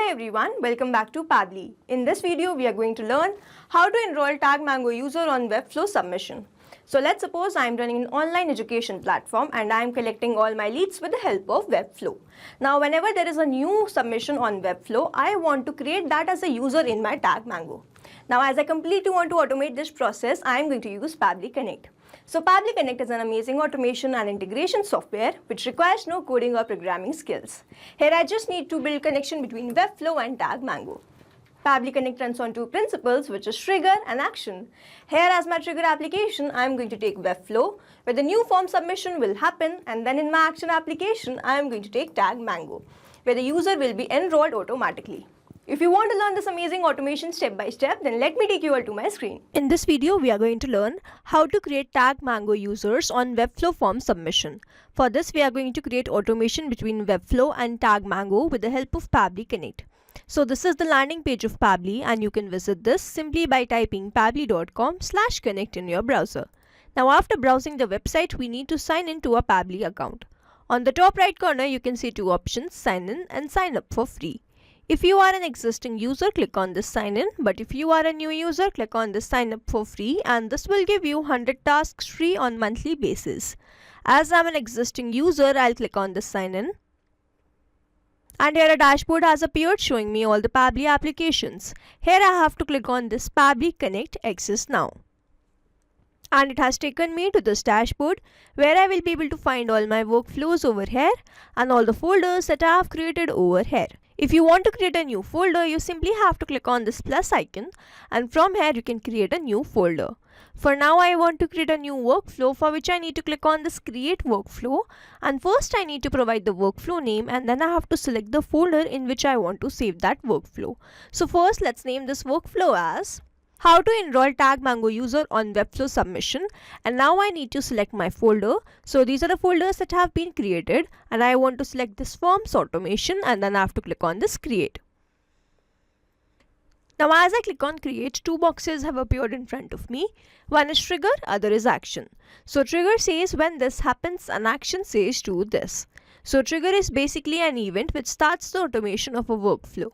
Hi everyone, welcome back to Pabbly. In this video, we are going to learn how to enroll TagMango user on Webflow submission. So let's suppose I am running an online education platform and I am collecting all my leads with the help of Webflow. Now whenever there is a new submission on Webflow, I want to create that as a user in my TagMango. Now as I completely want to automate this process, I am going to use Pabbly Connect. So Pabbly Connect is an amazing automation and integration software which requires no coding or programming skills. Here I just need to build connection between Webflow and TagMango. Pabbly Connect runs on two principles, which is trigger and action. Here as my trigger application, I am going to take Webflow, where the new form submission will happen, and then in my action application, I am going to take TagMango, where the user will be enrolled automatically. If you want to learn this amazing automation step by step, then let me take you all to my screen. In this video, we are going to learn how to create TagMango users on Webflow form submission. For this, we are going to create automation between Webflow and TagMango with the help of Pabbly Connect. So this is the landing page of Pabbly, and you can visit this simply by typing pabbly.com/connect in your browser. Now after browsing the website, we need to sign in to a Pabbly account. On the top right corner, you can see two options, sign in and sign up for free. If you are an existing user, click on this sign in, but if you are a new user, click on this sign up for free, and this will give you 100 tasks free on monthly basis. As I'm an existing user, I'll click on this sign in. And here a dashboard has appeared showing me all the Pabbly applications. Here I have to click on this Pabbly Connect Access Now. And it has taken me to this dashboard where I will be able to find all my workflows over here and all the folders that I have created over here. If you want to create a new folder, you simply have to click on this plus icon, and from here you can create a new folder. For now, I want to create a new workflow, for which I need to click on this create workflow, and first I need to provide the workflow name, and then I have to select the folder in which I want to save that workflow. So first let's name this workflow as how to enroll TagMango user on Webflow submission, and now I need to select my folder. So these are the folders that have been created, and I want to select this forms automation, and then I have to click on this create. Now as I click on create, two boxes have appeared in front of me. One is trigger, other is action. So trigger says when this happens, and action says do this. So trigger is basically an event which starts the automation of a workflow.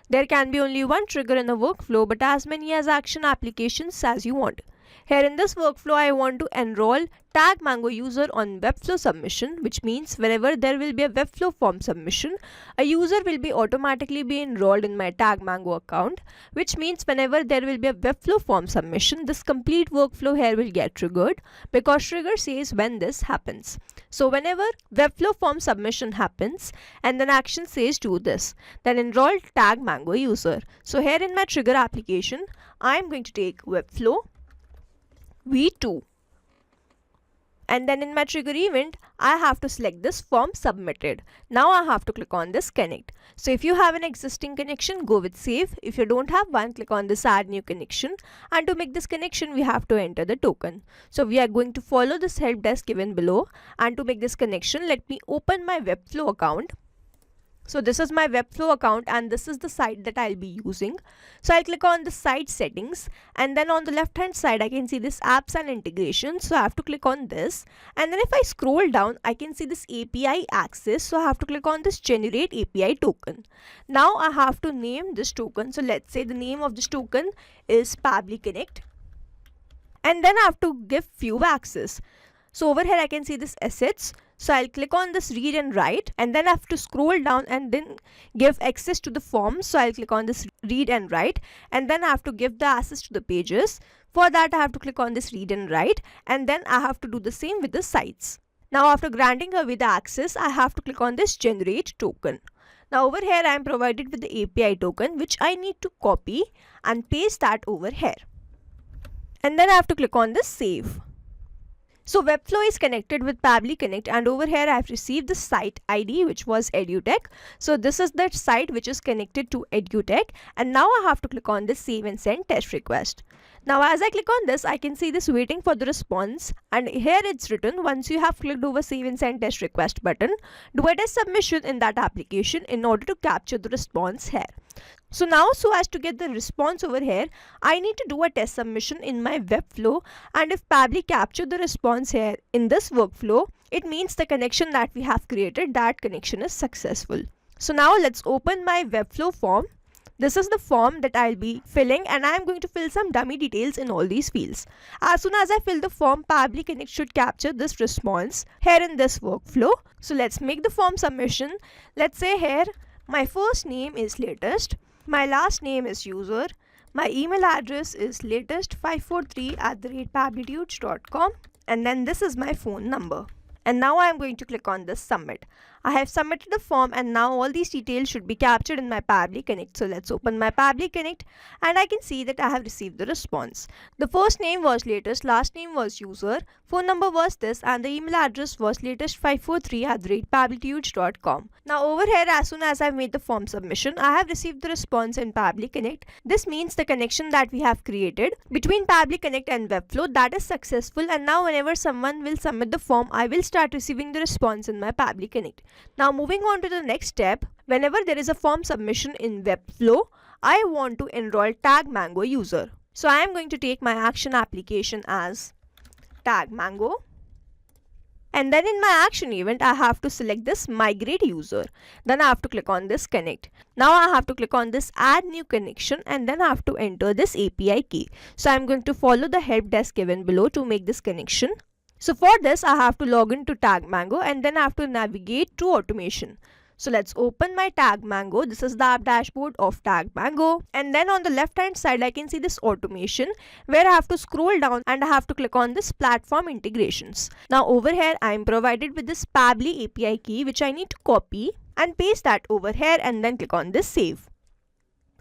There can be only one trigger in a workflow, but as many as action applications as you want. Here in this workflow, I want to enroll TagMango user on Webflow submission, which means whenever there will be a Webflow form submission, a user will be automatically be enrolled in my TagMango account, which means whenever there will be a Webflow form submission, this complete workflow here will get triggered, because trigger says when this happens. So whenever Webflow form submission happens and then action says do this, then enroll TagMango user. So here in my trigger application, I am going to take Webflow V2, and then in my trigger event I have to select this form submitted. Now I have to click on this connect. So if you have an existing connection, go with save. If you don't have one, click on this add new connection, and to make this connection we have to enter the token. So we are going to follow this help desk given below, and to make this connection, let me open my Webflow account. So this is my Webflow account, and this is the site that I'll be using. So I'll click on the site settings, and then on the left hand side I can see this apps and integrations. So I have to click on this, and then if I scroll down I can see this API access. So I have to click on this generate API token. Now I have to name this token. So let's say the name of this token is Pabbly Connect, and then I have to give few access. So over here I can see this assets. So I'll click on this read and write, and then I have to scroll down and then give access to the forms. So I'll click on this read and write, and then I have to give the access to the pages. For that I have to click on this read and write, and then I have to do the same with the sites. Now after granting away the access, I have to click on this generate token. Now over here I am provided with the API token, which I need to copy and paste that over here. And then I have to click on this save. So Webflow is connected with Pabbly Connect, and over here I have received the site ID, which was EduTech. So this is that site which is connected to EduTech, and now I have to click on this save and send test request. Now as I click on this, I can see this waiting for the response, and here it's written once you have clicked over save and send test request button, do a test submission in that application in order to capture the response here. So now, so as to get the response over here, I need to do a test submission in my Webflow, and if Pabbly captured the response here in this workflow, it means the connection that we have created, that connection is successful. So now let's open my Webflow form. This is the form that I'll be filling, and I am going to fill some dummy details in all these fields. As soon as I fill the form, Pabbly Connect should capture this response here in this workflow. So let's make the form submission. Let's say here my first name is latest, my last name is user, my email address is latest543@pabblytudes.com, and then this is my phone number. And now I am going to click on this submit. I have submitted the form, and now all these details should be captured in my Pabbly Connect. So let's open my Pabbly Connect, and I can see that I have received the response. The first name was latest, last name was user, phone number was this, and the email address was latest543@pabblytudes.com. Now over here, as soon as I've made the form submission, I have received the response in Pabbly Connect. This means the connection that we have created between Pabbly Connect and Webflow, that is successful, and now whenever someone will submit the form, I will start receiving the response in my Pabbly Connect. Now moving on to the next step, whenever there is a form submission in Webflow, I want to enroll TagMango user. So I am going to take my action application as TagMango, and then in my action event I have to select this migrate user. Then I have to click on this connect. Now I have to click on this add new connection, and then I have to enter this API key. So I am going to follow the help desk given below to make this connection. So for this, I have to log into TagMango, and then I have to navigate to automation. So let's open my TagMango. This is the app dashboard of TagMango. And then on the left hand side, I can see this automation where I have to scroll down and I have to click on this platform integrations. Now over here, I am provided with this Pabbly API key, which I need to copy and paste that over here, and then click on this save.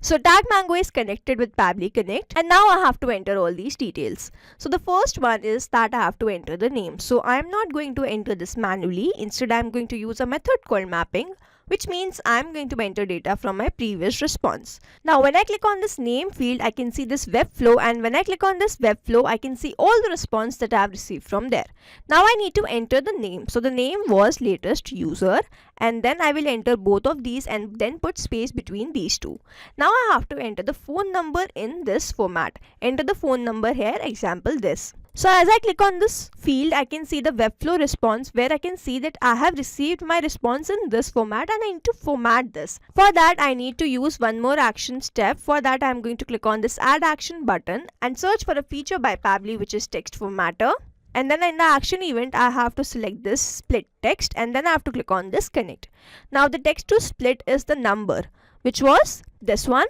So TagMango is connected with Pabbly Connect, and now I have to enter all these details. So the first one is that I have to enter the name. So I am not going to enter this manually. Instead, I am going to use a method called mapping, which means I am going to enter data from my previous response. Now when I click on this name field, I can see this Webflow, and when I click on this Webflow, I can see all the response that I have received from there. Now I need to enter the name. So the name was latest user, and then I will enter both of these and then put space between these two. Now I have to enter the phone number in this format. Enter the phone number here, example this. So as I click on this field, I can see the Webflow response where I can see that I have received my response in this format, and I need to format this. For that, I need to use one more action step. For that, I am going to click on this add action button and search for a feature by Pabbly, which is text formatter. And then in the action event, I have to select this split text, and then I have to click on this connect. Now the text to split is the number, which was this one.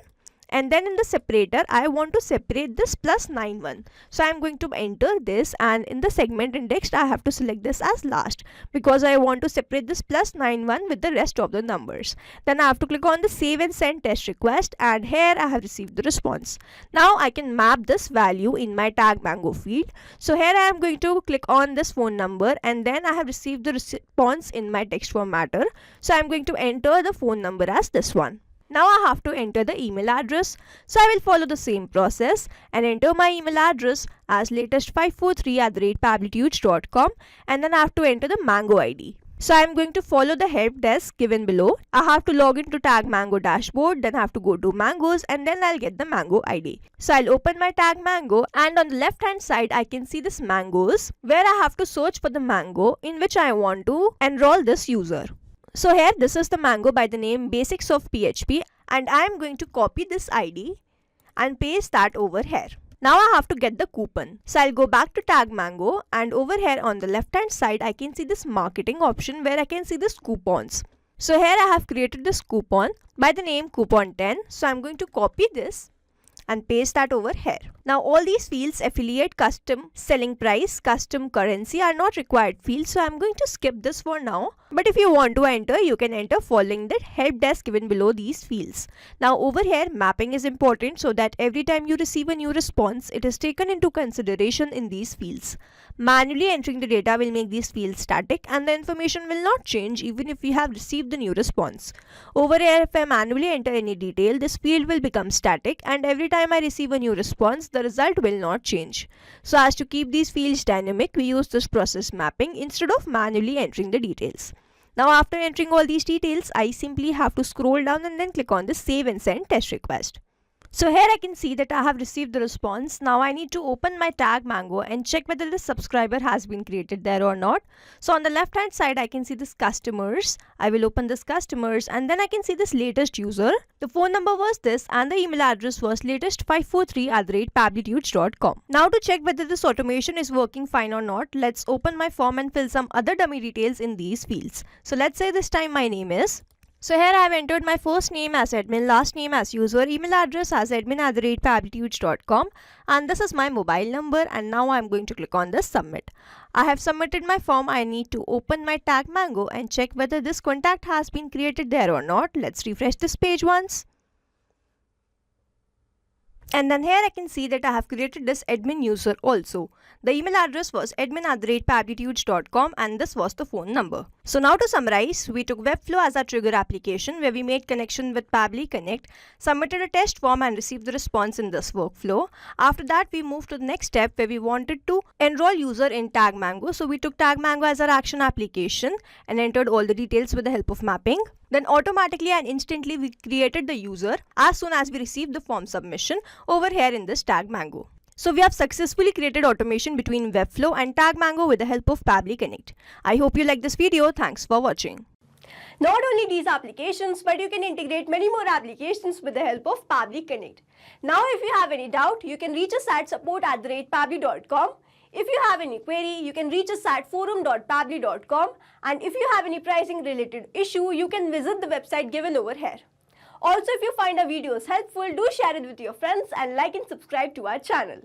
And then in the separator, I want to separate this +91. So I am going to enter this, and in the segment index, I have to select this as last because I want to separate this +91 with the rest of the numbers. Then I have to click on the save and send test request, and here I have received the response. Now I can map this value in my TagMango field. So here I am going to click on this phone number, and then I have received the response in my text formatter. So I am going to enter the phone number as this one. Now I have to enter the email address. So I will follow the same process and enter my email address as latest543@pabblytudes.com, and then I have to enter the Mango ID. So I am going to follow the help desk given below. I have to log into TagMango dashboard, then I have to go to Mangoes, and then I'll get the Mango ID. So I'll open my TagMango, and on the left hand side I can see this Mangoes where I have to search for the mango in which I want to enroll this user. So here this is the mango by the name Basics of PHP, and I am going to copy this ID and paste that over here. Now I have to get the coupon. So I'll go back to TagMango, and over here on the left hand side I can see this marketing option where I can see this coupons. So here I have created this coupon by the name coupon 10. So I'm going to copy this and paste that over here. Now all these fields, affiliate, custom, selling price, custom currency, are not required fields, so I'm going to skip this for now. But if you want to enter, you can enter following the help desk given below these fields. Now over here, mapping is important so that every time you receive a new response, it is taken into consideration in these fields. Manually entering the data will make these fields static, and the information will not change even if we have received the new response. Over here, if I manually enter any detail, this field will become static, and every time I receive a new response, the result will not change. So as to keep these fields dynamic, we use this process mapping instead of manually entering the details. Now after entering all these details, I simply have to scroll down and then click on the save and send test request. So here I can see that I have received the response. Now I need to open my TagMango and check whether this subscriber has been created there or not. So on the left hand side I can see this customers. I will open this customers and then I can see this latest user. The phone number was this and the email address was latest543@pabblytudes.com. Now to check whether this automation is working fine or not, let's open my form and fill some other dummy details in these fields. So let's say this time my name is. So here I have entered my first name as admin, last name as user, email address as admin@pabblytudes.com, and this is my mobile number, and now I am going to click on this submit. I have submitted my form. I need to open my TagMango and check whether this contact has been created there or not. Let's refresh this page once. And then here I can see that I have created this admin user also. The email address was admin@pabblytudes.com and this was the phone number. So now to summarize, we took Webflow as our trigger application where we made connection with Pabbly Connect, submitted a test form and received the response in this workflow. After that, we moved to the next step where we wanted to enroll user in TagMango. So we took TagMango as our action application and entered all the details with the help of mapping. Then automatically and instantly we created the user as soon as we received the form submission over here in this TagMango. So we have successfully created automation between Webflow and TagMango with the help of Pabbly Connect. I hope you like this video. Thanks for watching. Not only these applications, but you can integrate many more applications with the help of Pabbly Connect. Now if you have any doubt, you can reach us at support@pabbly.com. If you have any query, you can reach us at forum.pabbly.com, and if you have any pricing related issue, you can visit the website given over here. Also, if you find our videos helpful, do share it with your friends and like and subscribe to our channel.